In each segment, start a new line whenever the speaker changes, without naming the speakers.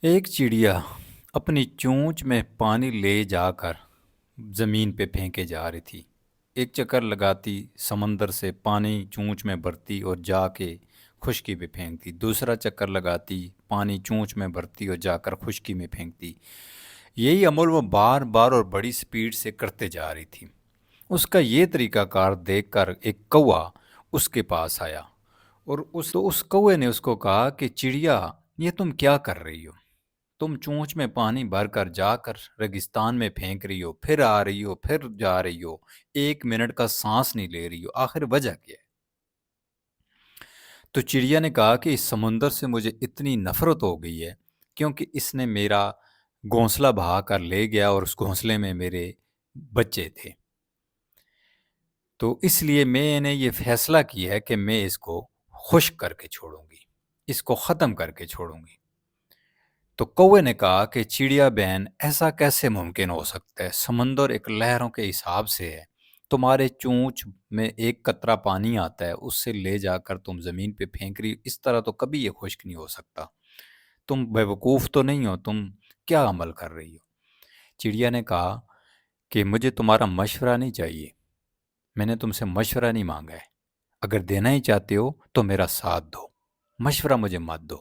ایک چڑیا اپنی چونچ میں پانی لے جا کر زمین پہ پھینکے جا رہی تھی۔ ایک چکر لگاتی، سمندر سے پانی چونچ میں بھرتی اور جا کے خشکی پہ پھینکتی۔ دوسرا چکر لگاتی، پانی چونچ میں بھرتی اور جا کر خشکی میں پھینکتی۔ یہی عمل وہ بار بار اور بڑی سپیڈ سے کرتے جا رہی تھی۔ اس کا یہ طریقہ کار دیکھ کر ایک کوا اس کے پاس آیا اور اس کوے نے اس کو کہا کہ چڑیا، یہ تم کیا کر رہی ہو؟ تم چونچ میں پانی بھر کر جا کر ریگستان میں پھینک رہی ہو، پھر آ رہی ہو، پھر جا رہی ہو، 1 منٹ کا سانس نہیں لے رہی ہو، آخر وجہ کیا ہے؟ تو چڑیا نے کہا کہ اس سمندر سے مجھے اتنی نفرت ہو گئی ہے کیونکہ اس نے میرا گھونسلہ بہا کر لے گیا اور اس گھونسلے میں میرے بچے تھے، تو اس لیے میں نے یہ فیصلہ کیا ہے کہ میں اس کو خشک کر کے چھوڑوں گی، اس کو ختم کر کے چھوڑوں گی۔ تو کوے نے کہا کہ چڑیا بہن، ایسا کیسے ممکن ہو سکتا ہے؟ سمندر ایک لہروں کے حساب سے ہے، تمہارے چونچ میں ایک قطرہ پانی آتا ہے، اس سے لے جا کر تم زمین پہ پھینک رہی، اس طرح تو کبھی یہ خشک نہیں ہو سکتا۔ تم بیوقوف تو نہیں ہو؟ تم کیا عمل کر رہی ہو؟ چڑیا نے کہا کہ مجھے تمہارا مشورہ نہیں چاہیے، میں نے تم سے مشورہ نہیں مانگا ہے، اگر دینا ہی چاہتے ہو تو میرا ساتھ دو، مشورہ مجھے مت دو۔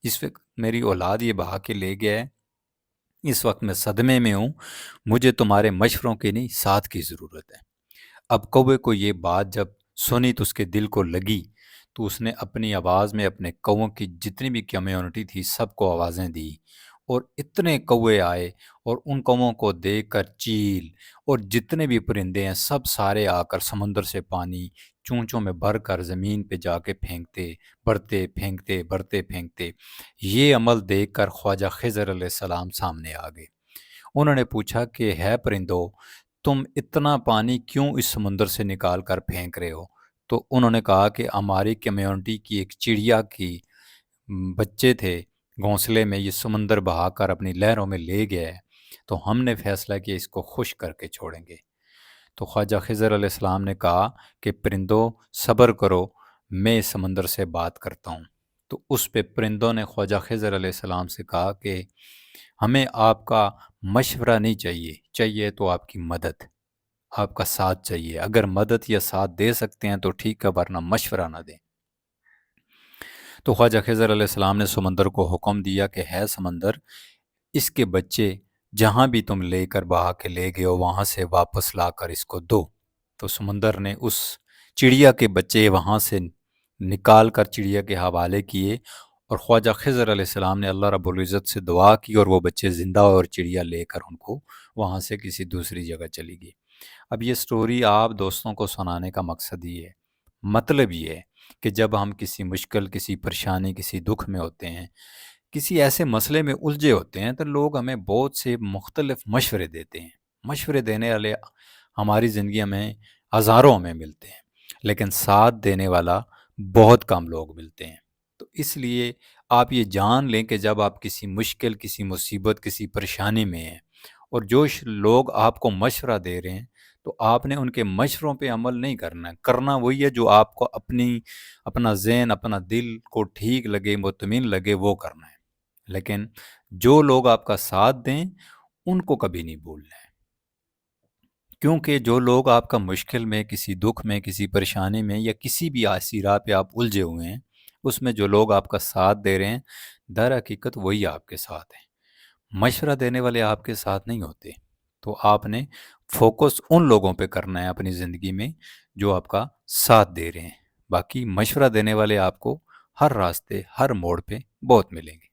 اس وقت میری اولاد یہ بہا کے لے گیا ہے، اس وقت میں صدمے میں ہوں، مجھے تمہارے مشوروں کی نہیں، ساتھ کی ضرورت ہے۔ اب کوے کو یہ بات جب سنی تو اس کے دل کو لگی، تو اس نے اپنی آواز میں اپنے کووں کی جتنی بھی کمیونٹی تھی سب کو آوازیں دی، اور اتنے کوے آئے اور ان کووں کو دیکھ کر چیل اور جتنے بھی پرندے ہیں سب سارے آ کر سمندر سے پانی چونچوں میں بھر کر زمین پہ جا کے پھینکتے، بھرتے پھینکتے، بھرتے پھینکتے۔ یہ عمل دیکھ کر خواجہ خضر علیہ السلام سامنے آ گئے۔ انہوں نے پوچھا کہ ہے پرندو، تم اتنا پانی کیوں اس سمندر سے نکال کر پھینک رہے ہو؟ تو انہوں نے کہا کہ ہماری کمیونٹی کی ایک چڑیا کی بچے تھے گھونسلے میں، یہ سمندر بہا کر اپنی لہروں میں لے گیا ہے، تو ہم نے فیصلہ کیا اس کو خشک کر کے چھوڑیں گے۔ تو خواجہ خضر علیہ السلام نے کہا کہ پرندوں صبر کرو، میں اس سمندر سے بات کرتا ہوں۔ تو اس پہ پرندوں نے خواجہ خضر علیہ السلام سے کہا کہ ہمیں آپ کا مشورہ نہیں چاہیے، چاہیے تو آپ کی مدد، آپ کا ساتھ چاہیے، اگر مدد یا ساتھ دے سکتے ہیں تو ٹھیک ہے، ورنہ مشورہ نہ دیں۔ تو خواجہ خضر علیہ السلام نے سمندر کو حکم دیا کہ ہے سمندر، اس کے بچے جہاں بھی تم لے کر بہا کے لے گئے ہو وہاں سے واپس لا کر اس کو دو۔ تو سمندر نے اس چڑیا کے بچے وہاں سے نکال کر چڑیا کے حوالے کیے، اور خواجہ خضر علیہ السلام نے اللہ رب العزت سے دعا کی اور وہ بچے زندہ اور چڑیا لے کر ان کو وہاں سے کسی دوسری جگہ چلی گئی۔ اب یہ سٹوری آپ دوستوں کو سنانے کا مقصد یہ ہے، مطلب یہ ہے کہ جب ہم کسی مشکل، کسی پریشانی، کسی دکھ میں ہوتے ہیں، کسی ایسے مسئلے میں الجھے ہوتے ہیں، تو لوگ ہمیں بہت سے مختلف مشورے دیتے ہیں۔ مشورے دینے والے ہماری زندگی میں ہزاروں میں ملتے ہیں، لیکن ساتھ دینے والا بہت کم لوگ ملتے ہیں۔ تو اس لیے آپ یہ جان لیں کہ جب آپ کسی مشکل، کسی مصیبت، کسی پریشانی میں ہیں اور جو لوگ آپ کو مشورہ دے رہے ہیں، تو آپ نے ان کے مشوروں پہ عمل نہیں کرنا وہی ہے جو آپ کو اپنا ذہن، اپنا دل کو ٹھیک لگے، مطمئن لگے، وہ کرنا ہے۔ لیکن جو لوگ آپ کا ساتھ دیں ان کو کبھی نہیں بھولنا ہے، کیونکہ جو لوگ آپ کا مشکل میں، کسی دکھ میں، کسی پریشانی میں، یا کسی بھی ایسی راہ پہ آپ الجھے ہوئے ہیں، اس میں جو لوگ آپ کا ساتھ دے رہے ہیں، در حقیقت وہی آپ کے ساتھ ہیں۔ مشورہ دینے والے آپ کے ساتھ نہیں ہوتے۔ تو آپ نے فوکس ان لوگوں پہ کرنا ہے اپنی زندگی میں جو آپ کا ساتھ دے رہے ہیں، باقی مشورہ دینے والے آپ کو ہر راستے، ہر موڑ پہ بہت ملیں گے۔